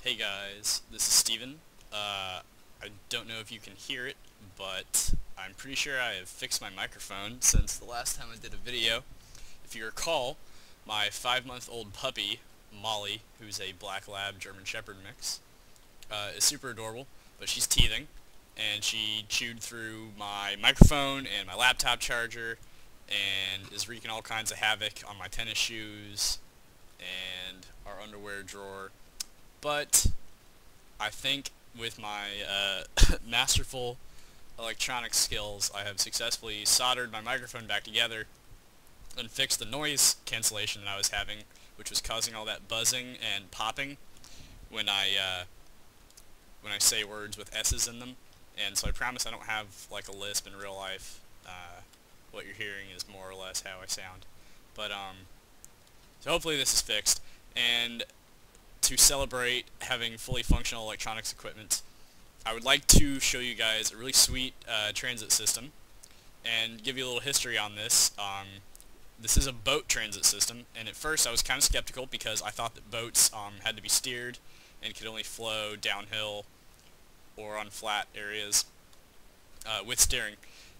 Hey guys, this is Steven. I don't know if you can hear it, but I'm pretty sure I have fixed my microphone since the last time I did a video. If you recall, my 5-month-old puppy, Molly, who's a Black Lab German Shepherd mix, is super adorable, but she's teething, and she chewed through my microphone and my laptop charger, and is wreaking all kinds of havoc on my tennis shoes and our underwear drawer. But I think with my masterful electronic skills, I have successfully soldered my microphone back together and fixed the noise cancellation that I was having, which was causing all that buzzing and popping when I say words with S's in them. And so I promise I don't have like a lisp in real life. What you're hearing is more or less how I sound. But so hopefully this is fixed. And to celebrate having fully functional electronics equipment, I would like to show you guys a really sweet transit system and give you a little history on this. This is a boat transit system, and at first I was kind of skeptical because I thought that boats had to be steered and could only flow downhill or on flat areas with steering.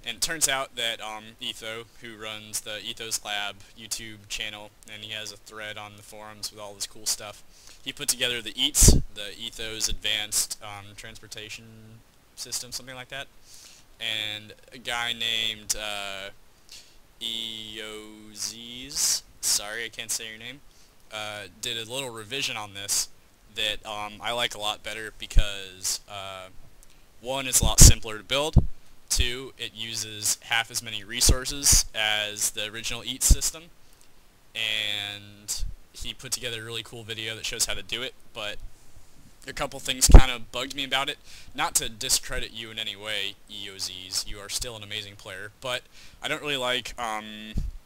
And it turns out that Etho, who runs the EthosLab YouTube channel, and he has a thread on the forums with all this cool stuff, he put together the E.A.T.S, the Ethos Advanced Transportation System, something like that. And a guy named Eyoxiz, sorry I can't say your name, did a little revision on this that I like a lot better because one, it's a lot simpler to build. Two, it uses half as many resources as the original E.A.T.S system, and he put together a really cool video that shows how to do it, but a couple things kind of bugged me about it. Not to discredit you in any way, Eyoxiz, you are still an amazing player, but I don't really like,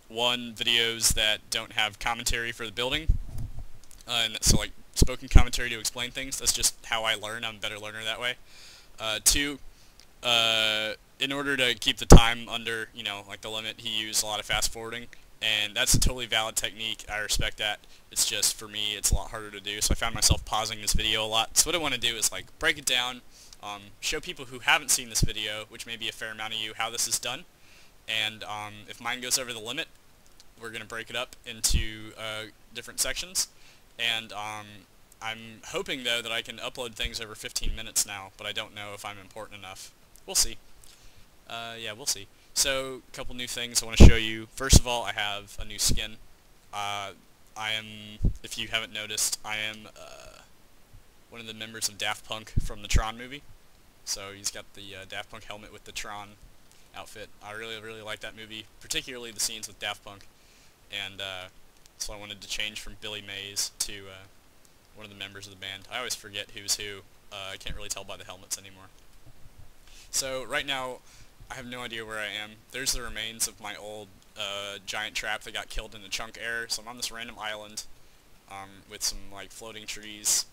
one, videos that don't have commentary for the building, and so like spoken commentary to explain things. That's just how I learn. I'm a better learner that way. Two, in order to keep the time under, like the limit, he used a lot of fast forwarding, and that's a totally valid technique. I respect that. It's just, for me, it's a lot harder to do, so I found myself pausing this video a lot. So what I want to do is like break it down, show people who haven't seen this video, which may be a fair amount of you, how this is done, and if mine goes over the limit, we're going to break it up into different sections, and I'm hoping, though, that I can upload things over 15 minutes now, but I don't know if I'm important enough. We'll see. Yeah, we'll see. So, a couple new things I want to show you. First of all, I have a new skin. I am, if you haven't noticed, I am one of the members of Daft Punk from the Tron movie. So he's got the Daft Punk helmet with the Tron outfit. I really, really like that movie, particularly the scenes with Daft Punk. And so I wanted to change from Billy Mays to one of the members of the band. I always forget who's who. I can't really tell by the helmets anymore. So right now, I have no idea where I am. There's the remains of my old giant trap that got killed in a chunk error. So I'm on this random island with some like floating trees,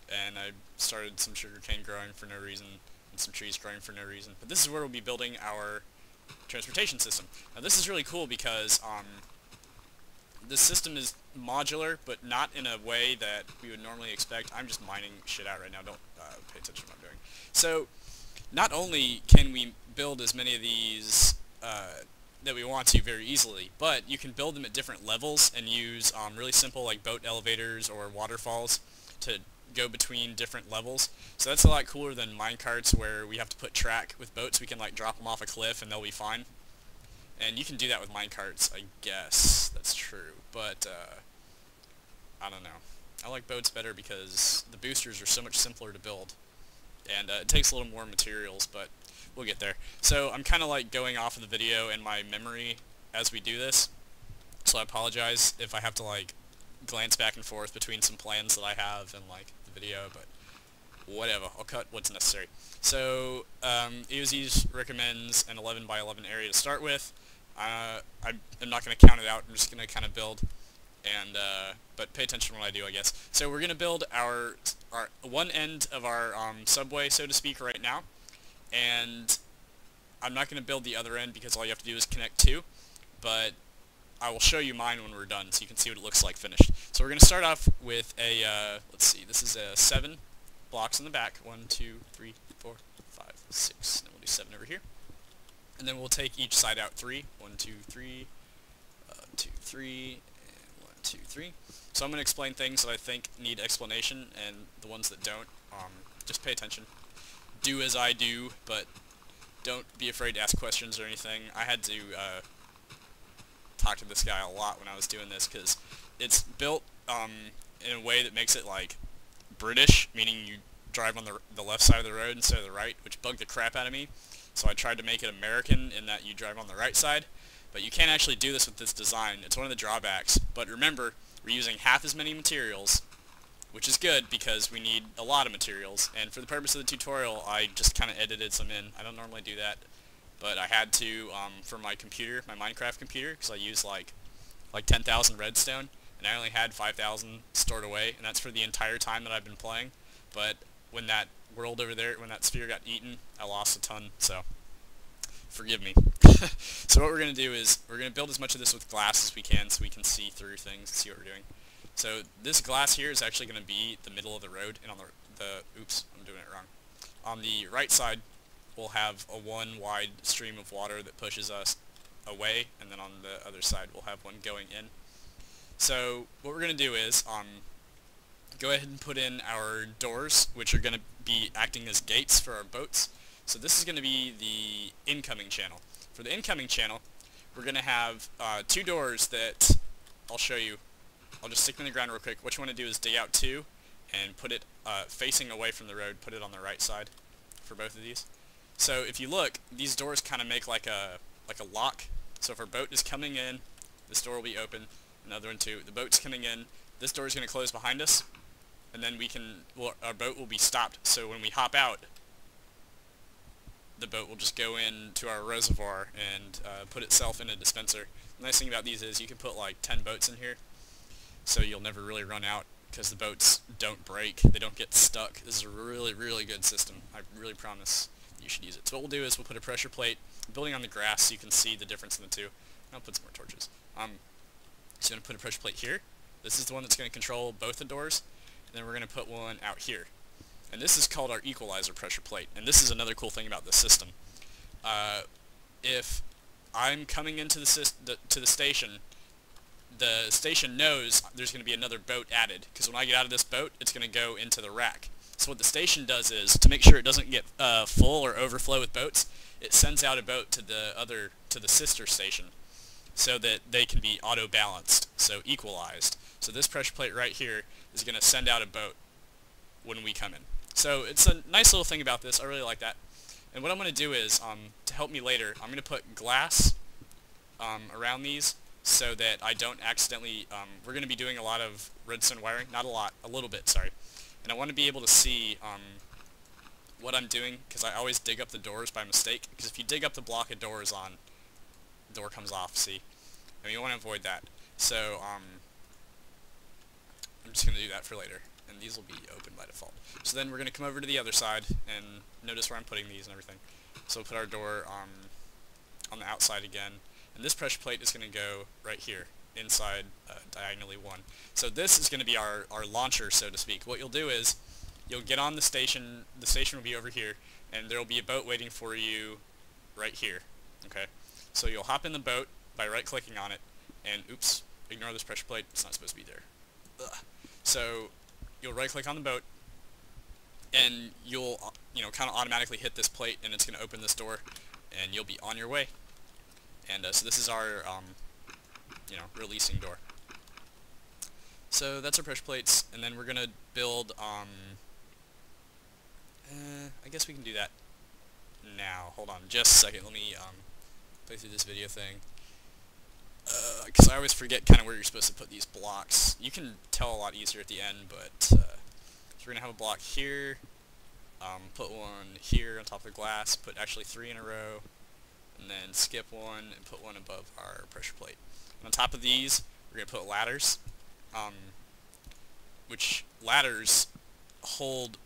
and I started some sugarcane growing for no reason and some trees growing for no reason. But this is where we'll be building our transportation system. Now this is really cool because this system is modular, but not in a way that we would normally expect. I'm just mining shit out right now. Don't pay attention to what I'm doing. So not only can we build as many of these that we want to very easily, but you can build them at different levels and use really simple like boat elevators or waterfalls to go between different levels. So that's a lot cooler than minecarts where we have to put track. With boats we can like drop them off a cliff and they'll be fine. And you can do that with minecarts, I guess. That's true, but I don't know. I like boats better because the boosters are so much simpler to build, and it takes a little more materials, but we'll get there. So I'm kind of like going off of the video and my memory as we do this, so I apologize if I have to like glance back and forth between some plans that I have and like the video, but whatever, I'll cut what's necessary. So Eyoxiz recommends an 11 by 11 area to start with. I'm not going to count it out, I'm just going to kind of build, and but pay attention to what I do, I guess. So we're going to build our one end of our subway, so to speak, right now, and I'm not going to build the other end because all you have to do is connect two, but I will show you mine when we're done so you can see what it looks like finished. So we're going to start off with a, let's see, this is a 7 blocks in the back. 1, 2, 3, 4, 5, 6. Then we'll do 7 over here. And then we'll take each side out 3. 1, 2, 3, 2, 3, and 1, 2, 3. So I'm going to explain things that I think need explanation, and the ones that don't, just pay attention. Do as I do, but don't be afraid to ask questions or anything. I had to talk to this guy a lot when I was doing this, because it's built in a way that makes it like British, meaning you drive on the left side of the road instead of the right, which bugged the crap out of me. So I tried to make it American in that you drive on the right side, but you can't actually do this with this design. It's one of the drawbacks. But remember, we're using half as many materials, which is good because we need a lot of materials. And for the purpose of the tutorial, I just kind of edited some in. I don't normally do that, but I had to for my computer, my Minecraft computer, because I use like 10,000 redstone, and I only had 5,000 stored away, and that's for the entire time that I've been playing. But when that world over there, when that sphere got eaten, I lost a ton, so forgive me. So what we're going to do is we're going to build as much of this with glass as we can so we can see through things and see what we're doing. So this glass here is actually going to be the middle of the road, and on the oops, I'm doing it wrong. On the right side, we'll have a one wide stream of water that pushes us away, and then on the other side we'll have one going in. So what we're going to do is go ahead and put in our doors, which are going to be acting as gates for our boats. So this is going to be the incoming channel. For the incoming channel, we're going to have 2 doors that I'll show you. I'll just stick them in the ground real quick. What you want to do is dig out 2 and put it facing away from the road. Put it on the right side for both of these. So if you look, these doors kind of make like a lock. So if our boat is coming in, this door will be open. Another one too. The boat's coming in. This door is going to close behind us, and then our boat will be stopped. So when we hop out, the boat will just go into our reservoir and put itself in a dispenser. The nice thing about these is you can put like 10 boats in here, so you'll never really run out because the boats don't break. They don't get stuck. This is a really, really good system. I really promise you should use it. So what we'll do is we'll put a pressure plate building on the grass so you can see the difference in the two. I'll put some more torches. So I'm going to put a pressure plate here. This is the one that's going to control both the doors. And then we're going to put one out here. And this is called our Equalizer pressure plate. And this is another cool thing about this system. If I'm coming into the station knows there's going to be another boat added. Because when I get out of this boat, it's going to go into the rack. So what the station does is, to make sure it doesn't get full or overflow with boats, it sends out a boat to the sister station, so that they can be auto-balanced, so equalized. So this pressure plate right here is going to send out a boat when we come in. So it's a nice little thing about this. I really like that. And what I'm going to do is, to help me later, I'm going to put glass around these so that I don't accidentally, we're going to be doing a lot of redstone wiring, not a lot, a little bit, sorry. And I want to be able to see what I'm doing, because I always dig up the doors by mistake, because if you dig up the block of doors on, the door comes off, see? And you want to avoid that. So, I'm just going to do that for later, and these will be open by default. So then we're going to come over to the other side, and notice where I'm putting these and everything. So we'll put our door on the outside again, and this pressure plate is going to go right here, inside diagonally 1. So this is going to be our launcher, so to speak. What you'll do is, you'll get on the station will be over here, and there will be a boat waiting for you right here, okay? So you'll hop in the boat by right-clicking on it, and oops, ignore this pressure plate, it's not supposed to be there. Ugh. So you'll right-click on the boat, and you'll kind of automatically hit this plate, and it's going to open this door, and you'll be on your way. And so this is our releasing door. So that's our pressure plates, and then we're going to build, I guess we can do that now. Hold on just a second, let me play through this video thing. Because I always forget kind of where you're supposed to put these blocks. You can tell a lot easier at the end, but so we're going to have a block here, put one here on top of the glass, put actually 3 in a row, and then skip one and put one above our pressure plate. And on top of these, we're going to put ladders, which ladders hold,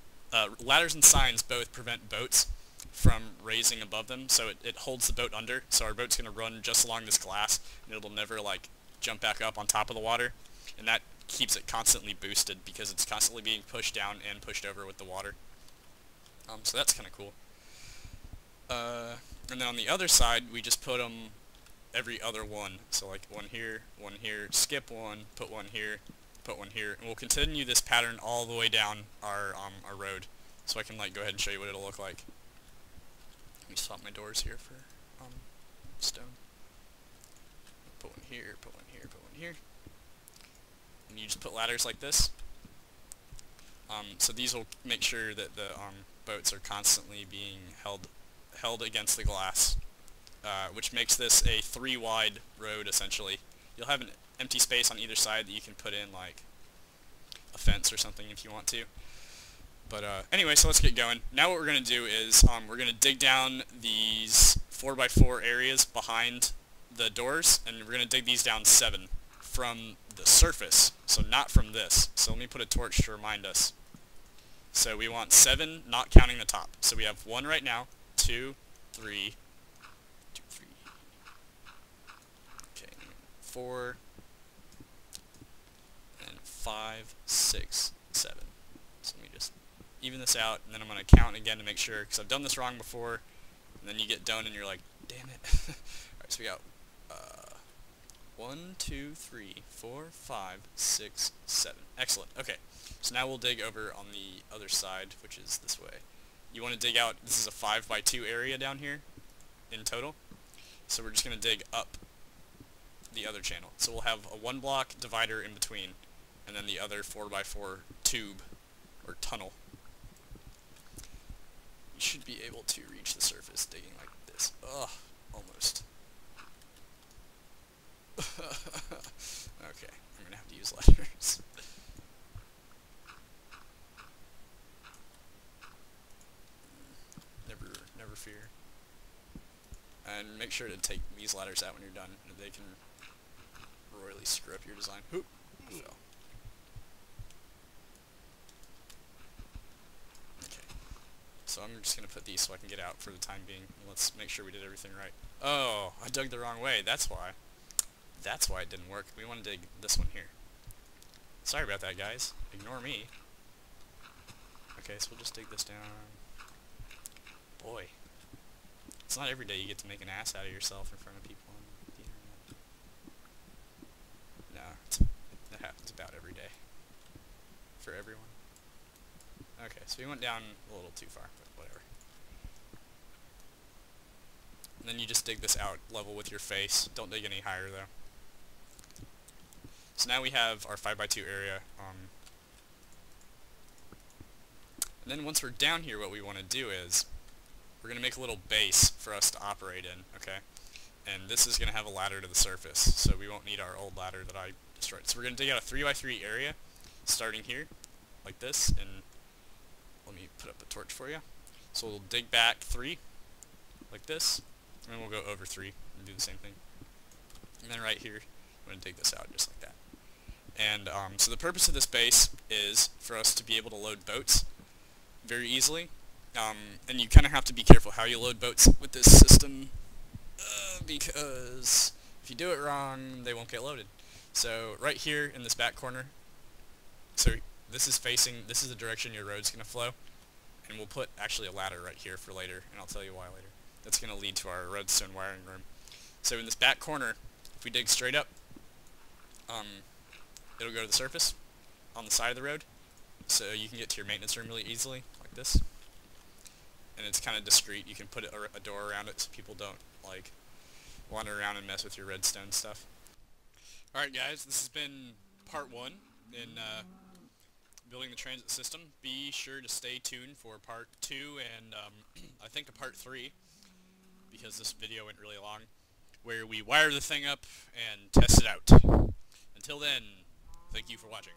ladders and signs both prevent boats from raising above them, so it holds the boat under, so our boat's going to run just along this glass, and it'll never, like, jump back up on top of the water, and that keeps it constantly boosted because it's constantly being pushed down and pushed over with the water. So that's kind of cool. And then on the other side, we just put them every other one. So like one here, skip one, put one here, put one here, and we'll continue this pattern all the way down our road. So I can like go ahead and show you what it'll look like. Let me swap my doors here for stone. Put one here, put one here, put one here. And you just put ladders like this. So these will make sure that the boats are constantly being held against the glass, which makes this a 3-wide road essentially. You'll have an empty space on either side that you can put in like a fence or something if you want to. But anyway, so let's get going. Now what we're going to do is we're going to dig down these 4x4 areas behind the doors, and we're going to dig these down 7 from the surface, so not from this. So let me put a torch to remind us. So we want 7, not counting the top. So we have 1 right now, 2, 3, 2, 3, okay, 4, and 5, 6, 7. So let me just even this out, and then I'm going to count again to make sure, because I've done this wrong before, and then you get done and you're like, damn it. Alright, so we got 1, 2, 3, 4, 5, 6, 7. Excellent. Okay, so now we'll dig over on the other side, which is this way. You want to dig out, this is a 5x2 area down here in total, so we're just going to dig up the other channel. So we'll have a 1-block divider in between, and then the other 4x4 tube, or tunnel. You should be able to reach the surface digging like this. Ugh, almost. Okay, I'm going to have to use ladders. Never fear. And make sure to take these ladders out when you're done, or they can royally screw up your design. Oop, I fell. Okay, so I'm just going to put these so I can get out for the time being. Let's make sure we did everything right. Oh, I dug the wrong way, that's why. That's why it didn't work. We want to dig this one here. Sorry about that, guys. Ignore me. Okay, so we'll just dig this down. Boy. It's not every day you get to make an ass out of yourself in front of people on the internet. No, that happens about every day. For everyone. Okay, so we went down a little too far, but whatever. And then you just dig this out level with your face. Don't dig any higher, though. So now we have our 5x2 area. And then once we're down here, what we want to do is we're going to make a little base for us to operate in, okay? And this is going to have a ladder to the surface, so we won't need our old ladder that I destroyed. So we're going to dig out a 3x3 area, starting here, like this, and let me put up a torch for you. So we'll dig back 3, like this, and then we'll go over 3 and do the same thing. And then right here, I'm going to dig this out just like that. And so the purpose of this base is for us to be able to load boats very easily. And you kind of have to be careful how you load boats with this system, because if you do it wrong, they won't get loaded. So right here in this back corner, so this is the direction your road's going to flow, and we'll put actually a ladder right here for later, and I'll tell you why later. That's going to lead to our redstone wiring room. So in this back corner, if we dig straight up, it'll go to the surface on the side of the road, so you can get to your maintenance room really easily, like this. And it's kind of discreet. You can put a door around it so people don't like wander around and mess with your redstone stuff. Alright guys, this has been part 1 in building the transit system. Be sure to stay tuned for part 2 and I think a part 3, because this video went really long, where we wire the thing up and test it out. Until then, thank you for watching.